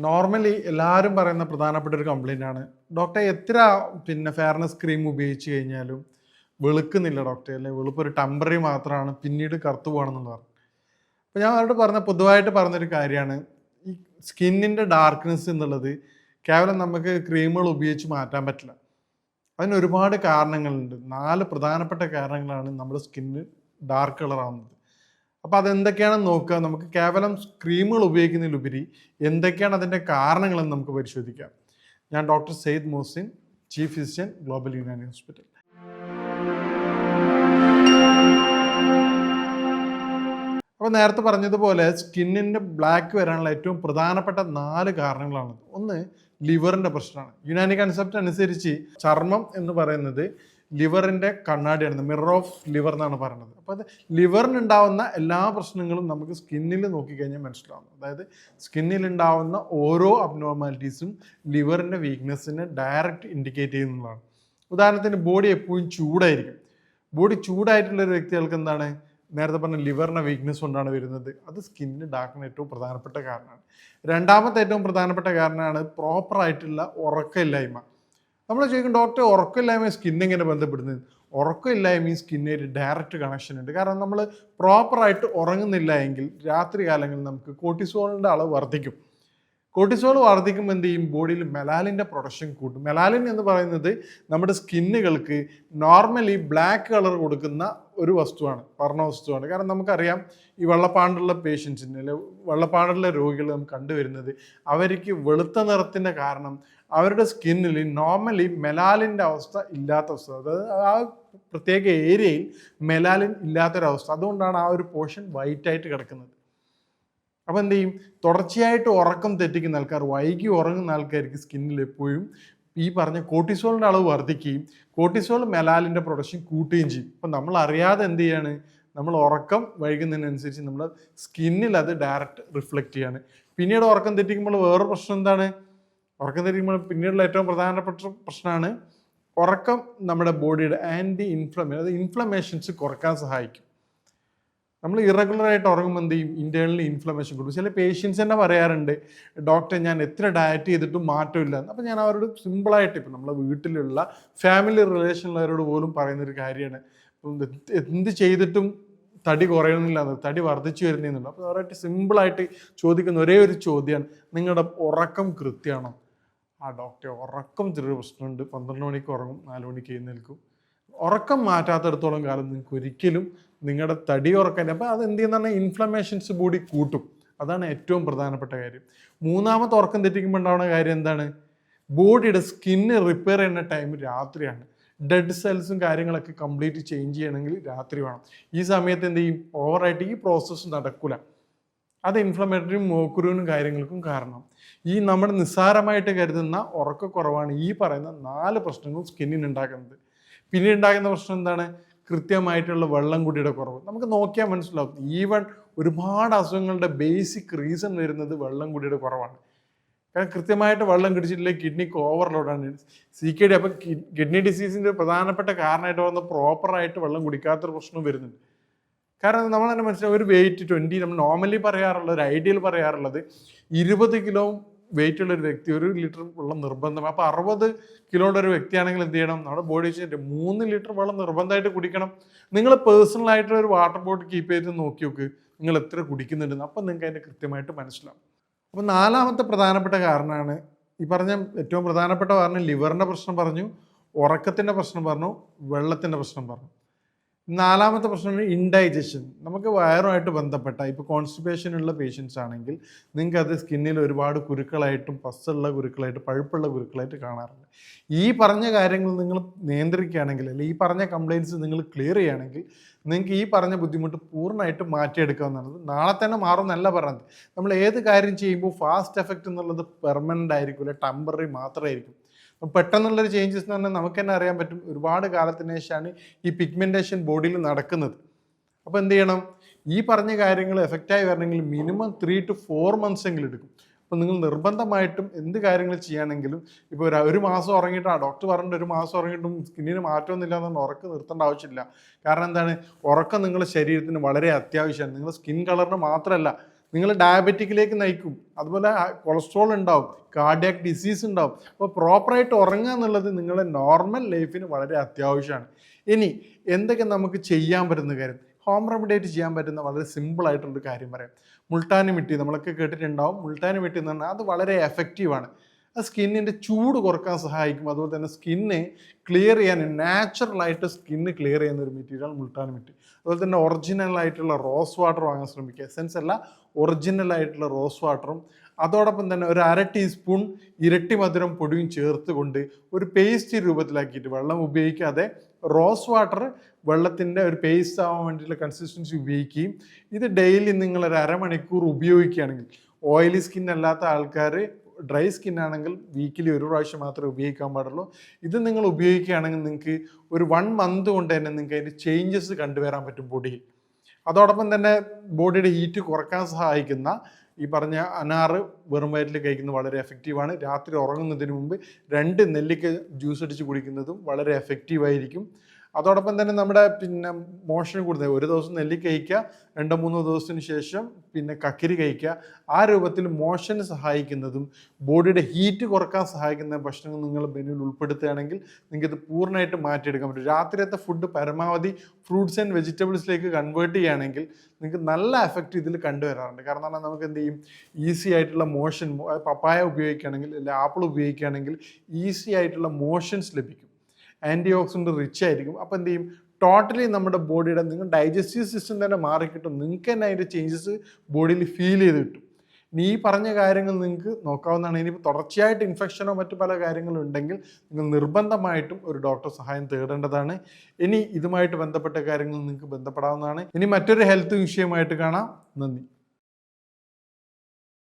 Normally എല്ലാവരും പറയുന്ന പ്രധാനപ്പെട്ട ഒരു കംപ്ലൈൻ്റ് ആണ് ഡോക്ടറെ എത്ര ഫെയർനെസ് ക്രീം ഉപയോഗിച്ച് കഴിഞ്ഞാലും വെളുക്കുന്നില്ല ഡോക്ടറെ, അല്ലെങ്കിൽ വെളുപ്പ് ഒരു ടെമ്പററി മാത്രമാണ്, പിന്നീട് കറുത്തു പോകണമെന്ന് പറഞ്ഞു. അപ്പോൾ ഞാൻ അവരോട് പൊതുവായിട്ട് പറഞ്ഞൊരു കാര്യമാണ്, ഈ സ്കിന്നിൻ്റെ ഡാർക്ക്നെസ് എന്നുള്ളത് കേവലം നമുക്ക് ക്രീമുകൾ ഉപയോഗിച്ച് മാറ്റാൻ പറ്റില്ല. അതിന് ഒരുപാട് കാരണങ്ങളുണ്ട്. 4 പ്രധാനപ്പെട്ട കാരണങ്ങളാണ് നമ്മുടെ സ്കിന്ന് ഡാർക്ക് കളർ ആവുന്നത്. അപ്പോൾ അതെന്തൊക്കെയാണെന്ന് നോക്കുക. നമുക്ക് കേവലം ക്രീമുകൾ ഉപയോഗിക്കുന്നതിലുപരി എന്തൊക്കെയാണ് അതിൻ്റെ കാരണങ്ങളെന്ന് നമുക്ക് പരിശോധിക്കാം. ഞാൻ doctor Syed Mohsin, chief physician, global Unani hospital. അപ്പോൾ നേരത്തെ പറഞ്ഞതുപോലെ സ്കിന്നിൻ്റെ ബ്ലാക്ക് വരാനുള്ള ഏറ്റവും പ്രധാനപ്പെട്ട 4 കാരണങ്ങളാണ്. ഒന്ന്, ലിവറിൻ്റെ പ്രശ്നമാണ്. യുനാനി കൺസെപ്റ്റ് അനുസരിച്ച് ചർമ്മം എന്ന് പറയുന്നത് ലിവറിൻ്റെ കണ്ണാടിയാണ്, മിറർ ഓഫ് ലിവർ എന്നാണ് പറയുന്നത്. അപ്പോൾ അത് ലിവറിനുണ്ടാവുന്ന എല്ലാ പ്രശ്നങ്ങളും നമുക്ക് സ്കിന്നിൽ നോക്കിക്കഴിഞ്ഞാൽ മനസ്സിലാവും. അതായത് സ്കിന്നിലുണ്ടാവുന്ന ഓരോ അബ്നോർമാലിറ്റീസും ലിവറിൻ്റെ വീക്ക്നെസ്സിനെ ഡയറക്റ്റ് ഇൻഡിക്കേറ്റ് ചെയ്യുന്നതാണ്. ഉദാഹരണത്തിന് ബോഡി എപ്പോഴും ചൂടായിരിക്കും. ബോഡി ചൂടായിട്ടുള്ള ഒരു വ്യക്തികൾക്ക് എന്താണ്, നേരത്തെ പറഞ്ഞ ലിവറിൻ്റെ വീക്ക്നെസ് കൊണ്ടാണ് വരുന്നത്. അത് സ്കിന്നിന് ഡാർക്കിന് ഏറ്റവും പ്രധാനപ്പെട്ട കാരണമാണ്. രണ്ടാമത്തെ ഏറ്റവും പ്രധാനപ്പെട്ട കാരണമാണ് പ്രോപ്പറായിട്ടുള്ള ഉറക്കമില്ലായ്മ. നമ്മൾ ചോദിക്കും, ഡോക്ടർ ഉറക്കമില്ലായ്മ സ്കിന്നിങ്ങനെ ബന്ധപ്പെടുന്നത്? ഉറക്കമില്ലായ്മയും സ്കിന്നായിട്ട് ഡയറക്റ്റ് കണക്ഷൻ ഉണ്ട്. കാരണം നമ്മൾ പ്രോപ്പറായിട്ട് ഉറങ്ങുന്നില്ല എങ്കിൽ രാത്രി കാലങ്ങളിൽ നമുക്ക് കോർട്ടിസോളിൻ്റെ അളവ് വർദ്ധിക്കും. കോർട്ടിസോൾ വർദ്ധിക്കുമ്പോൾ എന്ത് ചെയ്യും, ബോഡിയിൽ മെലാലിൻ്റെ പ്രൊഡക്ഷൻ കൂട്ടും. മെലാലിൻ എന്ന് പറയുന്നത് നമ്മുടെ സ്കിന്നുകൾക്ക് നോർമലി ബ്ലാക്ക് കളർ കൊടുക്കുന്ന ഒരു വസ്തുവാണ്, വർണ്ണ വസ്തുവാണ്. കാരണം നമുക്കറിയാം, ഈ വെള്ളപ്പാണ്ടുള്ള പേഷ്യൻസിന് അല്ലെ വെള്ളപ്പാണ്ടുള്ള രോഗികൾ നമുക്ക് കണ്ടുവരുന്നത് അവർക്ക് വെളുത്ത നിറത്തിൻ്റെ കാരണം അവരുടെ സ്കിന്നിൽ നോർമലി മെലാലിൻ്റെ അവസ്ഥ ഇല്ലാത്ത അവസ്ഥ, അതായത് ആ പ്രത്യേക ഏരിയയിൽ മെലാലിൻ ഇല്ലാത്തൊരവസ്ഥ. അതുകൊണ്ടാണ് ആ ഒരു പോർഷൻ വൈറ്റായിട്ട് കിടക്കുന്നത്. അപ്പോൾ എന്ത് ചെയ്യും, തുടർച്ചയായിട്ട് ഉറക്കം തെറ്റിക്കുന്ന ആൾക്കാർ, വൈകി ഉറങ്ങുന്ന ആൾക്കാർക്ക് സ്കിന്നിൽ എപ്പോഴും ഈ പറഞ്ഞ കോർട്ടിസോളിൻ്റെ അളവ് വർദ്ധിക്കുകയും കോർട്ടിസോൾ മെലാലിൻ്റെ പ്രൊഡക്ഷൻ കൂട്ടുകയും ചെയ്യും. അപ്പം നമ്മൾ അറിയാതെ എന്ത് ചെയ്യാണ്, നമ്മൾ ഉറക്കം വൈകുന്നതിനനുസരിച്ച് നമ്മുടെ സ്കിന്നിൽ അത് ഡയറക്റ്റ് റിഫ്ലക്റ്റ് ചെയ്യാണ്. പിന്നീട് ഉറക്കം തെറ്റിക്കുമ്പോൾ വേറെ പ്രശ്നം എന്താണ്, ഉറക്കം തെറ്റിക്കുമ്പോൾ പിന്നീടുള്ള ഏറ്റവും പ്രധാനപ്പെട്ട പ്രശ്നമാണ് ഉറക്കം നമ്മുടെ ബോഡിയുടെ ഇൻഫ്ലമേഷൻസ് കുറക്കാൻ സഹായിക്കും. നമ്മൾ ഇറഗുലറായിട്ട് ഉറങ്ങുമ്പോൾ എന്ത് ചെയ്യും, ഇന്റേണലി ഇൻഫ്ലമേഷൻ കൊടുക്കും. ചില പേഷ്യൻസ് തന്നെ പറയാറുണ്ട്, ഡോക്ടർ ഞാൻ എത്ര ഡയറ്റ് ചെയ്തിട്ടും മാറ്റമില്ല. അപ്പോൾ ഞാൻ അവരോട് സിമ്പിളായിട്ട്, ഇപ്പം നമ്മളെ വീട്ടിലുള്ള ഫാമിലി റിലേഷനുള്ളവരോട് പോലും പറയുന്നൊരു കാര്യമാണ്, എന്ത് ചെയ്തിട്ടും തടി കുറയണമെന്നില്ല, തടി വർദ്ധിച്ചു വരുന്നതെന്നുണ്ട്. അപ്പോൾ അവരായിട്ട് സിമ്പിളായിട്ട് ചോദിക്കുന്ന ഒരേ ഒരു ചോദ്യമാണ്, നിങ്ങളുടെ ഉറക്കം കൃത്യമാണോ? ആ ഡോക്ടർ, ഉറക്കം ചെറിയ പ്രശ്നമുണ്ട്, 12 മണിക്ക് ഉറങ്ങും, 4 മണിക്ക് എഴുന്നേൽക്കും. ഉറക്കം മാറ്റാത്തിടത്തോളം കാലം നിങ്ങൾക്ക് ഒരിക്കലും നിങ്ങളുടെ തടി ഉറക്കാൻ, അപ്പോൾ അത് എന്ത് ചെയ്യുന്ന ഇൻഫ്ലമേഷൻസ് ബോഡി കൂട്ടും. അതാണ് ഏറ്റവും പ്രധാനപ്പെട്ട കാര്യം. മൂന്നാമത്തെ ഉറക്കം തെറ്റിക്കുമ്പോൾ ഉണ്ടാവുന്ന കാര്യം എന്താണ്, ബോഡിയുടെ സ്കിന്ന് റിപ്പയർ ചെയ്യുന്ന ടൈം രാത്രിയാണ്. ഡെഡ് സെൽസും കാര്യങ്ങളൊക്കെ കംപ്ലീറ്റ് ചേഞ്ച് ചെയ്യണമെങ്കിൽ രാത്രി വേണം. ഈ സമയത്ത് എന്ത് ചെയ്യും, ഓവറായിട്ട് ഈ പ്രോസസ്സ് നടക്കില്ല. അത് ഇൻഫ്ലമേറ്ററിയും മോക്കുരുവിനും കാര്യങ്ങൾക്കും കാരണം. ഈ നമ്മൾ നിസ്സാരമായിട്ട് കരുതുന്ന ഉറക്കക്കുറവാണ് ഈ പറയുന്ന 4 പ്രശ്നങ്ങളും സ്കിന്നിന് ഉണ്ടാക്കുന്നത്. പിന്നെ ഉണ്ടാകുന്ന പ്രശ്നം എന്താണ്, കൃത്യമായിട്ടുള്ള വെള്ളം കുടിയുടെ കുറവ്. നമുക്ക് നോക്കിയാൽ മനസ്സിലാവും, ഈവൻ ഒരുപാട് അസുഖങ്ങളുടെ ബേസിക് റീസൺ വരുന്നത് വെള്ളം കുടിയുടെ കുറവാണ്. കാരണം കൃത്യമായിട്ട് വെള്ളം കുടിച്ചിട്ടില്ലെങ്കിൽ കിഡ്നിക്ക് ഓവർലോഡാണ്. CKD, അപ്പം കിഡ്നി ഡിസീസിൻ്റെ പ്രധാനപ്പെട്ട കാരണമായിട്ട് വന്ന പ്രോപ്പറായിട്ട് വെള്ളം കുടിക്കാത്തൊരു പ്രശ്നം വരുന്നുണ്ട്. കാരണം നമ്മൾ തന്നെ മനസ്സിലാവും, ഒരു വെയിറ്റ് 20, നമ്മൾ നോർമലി പറയാറുള്ളത്, ഒരു ഐഡിയൽ പറയാറുള്ളത് 20 കിലോ വെയിറ്റ് ഉള്ള ഒരു വ്യക്തി 1 ലിറ്റർ വെള്ളം നിർബന്ധം. അപ്പോൾ 60 കിലോയുടെ ഒരു വ്യക്തിയാണെങ്കിൽ എന്ത് ചെയ്യണം, നമ്മുടെ ബോഡി വെച്ചിട്ട് 3 ലിറ്റർ വെള്ളം നിർബന്ധമായിട്ട് കുടിക്കണം. നിങ്ങൾ പേഴ്സണലായിട്ടുള്ള ഒരു വാട്ടർ ബോട്ടിൽ കീപ്പ് ചെയ്ത് നോക്കി നോക്ക്, നിങ്ങൾ എത്ര കുടിക്കുന്നുണ്ടെന്ന്. അപ്പം നിങ്ങൾക്ക് അതിൻ്റെ കൃത്യമായിട്ട് മനസ്സിലാവും. അപ്പോൾ 4ാമത്തെ പ്രധാനപ്പെട്ട കാരണമാണ് ഈ പറഞ്ഞ ഏറ്റവും പ്രധാനപ്പെട്ട കാരണം, ലിവറിൻ്റെ പ്രശ്നം പറഞ്ഞു, ഉറക്കത്തിൻ്റെ പ്രശ്നം പറഞ്ഞു, വെള്ളത്തിൻ്റെ പ്രശ്നം പറഞ്ഞു. 4ാമത്തെ പ്രശ്നമാണ് ഇൻഡൈജഷൻ. നമുക്ക് വയറുമായിട്ട് ബന്ധപ്പെട്ട, ഇപ്പോൾ കോൺസ്റ്റിപ്പേഷൻ ഉള്ള പേഷ്യൻസ് ആണെങ്കിൽ നിങ്ങൾക്ക് അത് സ്കിന്നിൽ ഒരുപാട് കുരുക്കളായിട്ടും പസ്സുള്ള കുരുക്കളായിട്ട് പഴുപ്പുള്ള കുരുക്കളായിട്ട് കാണാറുണ്ട്. ഈ പറഞ്ഞ കാര്യങ്ങൾ നിങ്ങൾ നിയന്ത്രിക്കുകയാണെങ്കിൽ, അല്ലെങ്കിൽ ഈ പറഞ്ഞ കംപ്ലയിൻറ്റ്സ് നിങ്ങൾ ക്ലിയർ ചെയ്യുകയാണെങ്കിൽ നിങ്ങൾക്ക് ഈ പറഞ്ഞ ബുദ്ധിമുട്ട് പൂർണ്ണമായിട്ട് മാറ്റിയെടുക്കാവുന്നതാണ്. നാളെ തന്നെ മാറുമെന്നല്ല പറഞ്ഞത്. നമ്മൾ ഏത് കാര്യം ചെയ്യുമ്പോൾ ഫാസ്റ്റ് എഫക്റ്റ് എന്നുള്ളത് പെർമനൻ്റ് ആയിരിക്കില്ല, ടെമ്പററി മാത്രമായിരിക്കും. പെട്ടെന്നുള്ളൊരു ചേഞ്ചസ് എന്ന് പറഞ്ഞാൽ നമുക്ക് തന്നെ അറിയാൻ പറ്റും, ഒരുപാട് കാലത്തിന് ശേഷമാണ് ഈ പിഗ്മെൻറ്റേഷൻ ബോഡിയിൽ നടക്കുന്നത്. അപ്പോൾ എന്ത് ചെയ്യണം, ഈ പറഞ്ഞ കാര്യങ്ങൾ എഫക്റ്റായി വരണമെങ്കിൽ മിനിമം 3 to 4 months എങ്കിലും എടുക്കും. അപ്പോൾ നിങ്ങൾ നിർബന്ധമായിട്ടും എന്ത് കാര്യങ്ങൾ ചെയ്യുകയാണെങ്കിലും, ഇപ്പോൾ ഒരു മാസം ഉറങ്ങിയിട്ട്, ഡോക്ടർ പറഞ്ഞിട്ട് 1 മാസം ഉറങ്ങിയിട്ടും സ്കിന്നിന് മാറ്റമൊന്നുമില്ല എന്നുകൊണ്ട് ഉറക്കം നിർത്തേണ്ട ആവശ്യമില്ല. കാരണം എന്താണ്, ഉറക്കം നിങ്ങളുടെ ശരീരത്തിന് വളരെ അത്യാവശ്യമാണ്. നിങ്ങളുടെ സ്കിൻ കളറിന് മാത്രമല്ല, നിങ്ങൾ ഡയബറ്റിക്കിലേക്ക് നയിക്കും. അതുപോലെ കൊളസ്ട്രോൾ ഉണ്ടാവും, കാർഡിയാക് ഡിസീസ് ഉണ്ടാവും. അപ്പോൾ പ്രോപ്പറായിട്ട് ഉറങ്ങുക എന്നുള്ളത് നിങ്ങളുടെ നോർമൽ ലൈഫിന് വളരെ അത്യാവശ്യമാണ്. ഇനി എന്തൊക്കെ നമുക്ക് ചെയ്യാൻ പറ്റുന്ന കാര്യം, ഹോം റെമഡിയായിട്ട് ചെയ്യാൻ പറ്റുന്ന വളരെ സിമ്പിളായിട്ടുള്ളൊരു കാര്യം പറയാം. മുൾട്ടാനി മിട്ടി നമ്മളൊക്കെ കേട്ടിട്ടുണ്ടാവും. മുൾട്ടാനി മിട്ടി എന്ന് പറഞ്ഞാൽ അത് വളരെ എഫക്റ്റീവാണ്. അത് സ്കിന്നിൻ്റെ ചൂട് കുറക്കാൻ സഹായിക്കും. അതുപോലെ തന്നെ സ്കിന്ന് ക്ലിയർ ചെയ്യാൻ, നാച്ചുറലായിട്ട് സ്കിന്ന് ക്ലിയർ ചെയ്യുന്ന ഒരു മെറ്റീരിയൽ മുൾട്ടാനി മിട്ടി. അതുപോലെ തന്നെ ഒറിജിനലായിട്ടുള്ള റോസ് വാട്ടർ വാങ്ങാൻ ശ്രമിക്കുക. എസെൻസ് അല്ല, ഒറിജിനലായിട്ടുള്ള റോസ് വാട്ടറും അതോടൊപ്പം തന്നെ ഒരു 1/2 ടീസ്പൂൺ ഇരട്ടി മധുരം പൊടിയും ചേർത്ത് കൊണ്ട് ഒരു പേസ്റ്റ് രൂപത്തിലാക്കിയിട്ട്, വെള്ളം ഉപയോഗിക്കാതെ റോസ് വാട്ടർ വെള്ളത്തിൻ്റെ ഒരു പേസ്റ്റ് ആവാൻ വേണ്ടിയിട്ടുള്ള കൺസിസ്റ്റൻസി ഉപയോഗിക്കുകയും ഇത് ഡെയിലി നിങ്ങളൊരു 1/2 മണിക്കൂർ ഉപയോഗിക്കുകയാണെങ്കിൽ, ഓയിലി സ്കിൻ അല്ലാത്ത ആൾക്കാർ, ഡ്രൈ സ്കിൻ ആണെങ്കിൽ വീക്കിലി ഒരു പ്രാവശ്യം മാത്രമേ ഉപയോഗിക്കാൻ പാടുള്ളൂ. ഇത് നിങ്ങൾ ഉപയോഗിക്കുകയാണെങ്കിൽ നിങ്ങൾക്ക് ഒരു 1 മന്ത് കൊണ്ട് തന്നെ നിങ്ങൾക്ക് അതിൻ്റെ ചേഞ്ചസ് കണ്ടുവരാൻ പറ്റും ബോഡിയിൽ. അതോടൊപ്പം തന്നെ ബോഡിയുടെ ഹീറ്റ് കുറക്കാൻ സഹായിക്കുന്ന ഈ പറഞ്ഞ അനാറ് വെറും വയറ്റിൽ കഴിക്കുന്നത് വളരെ എഫക്റ്റീവാണ്. രാത്രി ഉറങ്ങുന്നതിന് മുമ്പ് 2 നെല്ലിക്ക ജ്യൂസ് അടിച്ച് കുടിക്കുന്നതും വളരെ എഫക്റ്റീവായിരിക്കും. അതോടൊപ്പം തന്നെ നമ്മുടെ മോഷൻ കൂടുന്നത്, ഒരു ദിവസം നെല്ലിക്ക കഴിക്കുക, 2-3 ദിവസത്തിന് ശേഷം കക്കിരി കഴിക്കുക. ആ രൂപത്തിൽ മോഷന് സഹായിക്കുന്നതും ബോഡിയുടെ ഹീറ്റ് കുറക്കാൻ സഹായിക്കുന്ന ഭക്ഷണങ്ങൾ നിങ്ങൾ മെനുവിൽ ഉൾപ്പെടുത്തുകയാണെങ്കിൽ നിങ്ങൾക്ക് ഇത് പൂർണ്ണമായിട്ട് മാറ്റിയെടുക്കാൻ പറ്റും. രാത്രിയത്തെ ഫുഡ് പരമാവധി ഫ്രൂട്ട്സ് ആൻഡ് വെജിറ്റബിൾസിലേക്ക് കൺവേർട്ട് ചെയ്യുകയാണെങ്കിൽ നിങ്ങൾക്ക് നല്ല എഫക്റ്റ് ഇതിൽ കണ്ടുവരാറുണ്ട്. കാരണം നമുക്ക് എന്ത് ചെയ്യും, ഈസി ആയിട്ടുള്ള മോഷൻ, പപ്പായ ഉപയോഗിക്കുകയാണെങ്കിൽ അല്ലെങ്കിൽ ആപ്പിൾ ഉപയോഗിക്കുകയാണെങ്കിൽ ഈസി ആയിട്ടുള്ള മോഷൻസ് ലഭിക്കും. ആൻറ്റി ഓക്സിഡൻറ്റ് റിച്ച് ആയിരിക്കും. അപ്പോൾ എന്ത് ചെയ്യും, ടോട്ടലി നമ്മുടെ ബോഡിയുടെ നിങ്ങൾ ഡൈജസ്റ്റീവ് സിസ്റ്റം തന്നെ മാറിക്കിട്ടും. നിങ്ങൾക്ക് തന്നെ അതിൻ്റെ ചേഞ്ചസ് ബോഡിയിൽ ഫീൽ ചെയ്ത് കിട്ടും. ഇനി ഈ പറഞ്ഞ കാര്യങ്ങൾ നിങ്ങൾക്ക് നോക്കാവുന്നതാണ്. ഇനിയിപ്പോൾ തുടർച്ചയായിട്ട് ഇൻഫെക്ഷനോ മറ്റു പല കാര്യങ്ങളും ഉണ്ടെങ്കിൽ നിങ്ങൾ നിർബന്ധമായിട്ടും ഒരു ഡോക്ടർ സഹായം തേടേണ്ടതാണ്. ഇനി ഇതുമായിട്ട് ബന്ധപ്പെട്ട കാര്യങ്ങൾ നിങ്ങൾക്ക് ബന്ധപ്പെടാവുന്നതാണ്. ഇനി മറ്റൊരു ഹെൽത്ത് വിഷയമായിട്ട് കാണാം. നന്ദി.